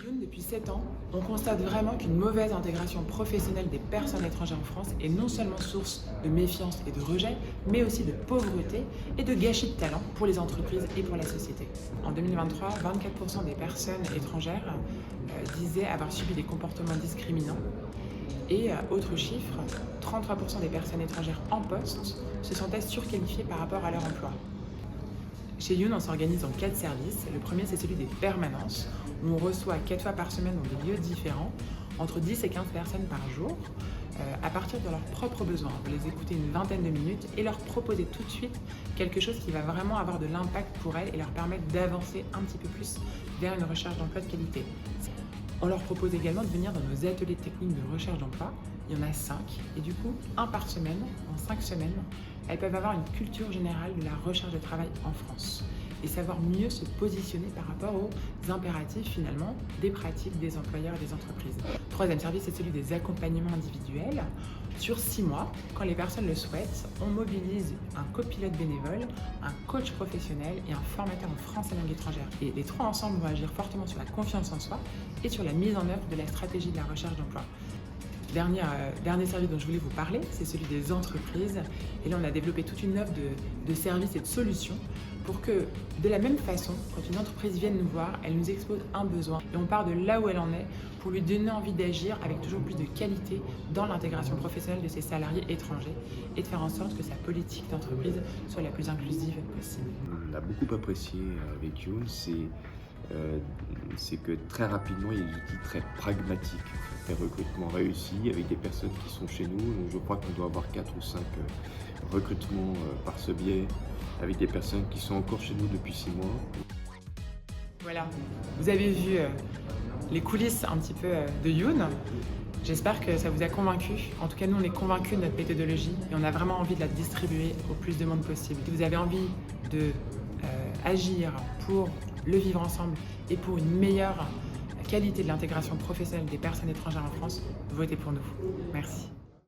Youn, depuis 7 ans, on constate vraiment qu'une mauvaise intégration professionnelle des personnes étrangères en France est non seulement source de méfiance et de rejet, mais aussi de pauvreté et de gâchis de talent pour les entreprises et pour la société. En 2023, 24% des personnes étrangères disaient avoir subi des comportements discriminants. Et autre chiffre, 33% des personnes étrangères en poste se sentaient surqualifiées par rapport à leur emploi. Chez Youn, on s'organise en 4 services. Le premier, c'est celui des permanences, où on reçoit 4 fois par semaine dans des lieux différents, entre 10 et 15 personnes par jour, à partir de leurs propres besoins. Vous les écoutez une vingtaine de minutes et leur proposer tout de suite quelque chose qui va vraiment avoir de l'impact pour elles et leur permettre d'avancer un petit peu plus vers une recherche d'emploi de qualité. On leur propose également de venir dans nos ateliers techniques de recherche d'emploi. Il y en a 5 et du coup, un par semaine, en 5 semaines, elles peuvent avoir une culture générale de la recherche de travail en France et savoir mieux se positionner par rapport aux impératifs finalement des pratiques des employeurs et des entreprises. Troisième service, c'est celui des accompagnements individuels. Sur 6 mois, quand les personnes le souhaitent, on mobilise un copilote bénévole, un coach professionnel et un formateur en français langue étrangère. Et les 3 ensemble vont agir fortement sur la confiance en soi et sur la mise en œuvre de la stratégie de la recherche d'emploi. Dernier service dont je voulais vous parler, c'est celui des entreprises. Et là, on a développé toute une offre de services et de solutions pour que, de la même façon, quand une entreprise vient nous voir, elle nous expose un besoin et on part de là où elle en est pour lui donner envie d'agir avec toujours plus de qualité dans l'intégration professionnelle de ses salariés étrangers et de faire en sorte que sa politique d'entreprise soit la plus inclusive possible. On a beaucoup apprécié avec Youn, c'est que très rapidement il y a des outils très pragmatiques, des recrutements réussis avec des personnes qui sont chez nous. Donc je crois qu'on doit avoir 4 ou 5 recrutements par ce biais avec des personnes qui sont encore chez nous depuis 6 mois. Voilà, vous avez vu les coulisses un petit peu de Youn. J'espère que ça vous a convaincu. En tout cas, nous, on est convaincus de notre méthodologie et on a vraiment envie de la distribuer au plus de monde possible. Si vous avez envie de agir pour le vivre ensemble et pour une meilleure qualité de l'intégration professionnelle des personnes étrangères en France, votez pour nous. Merci.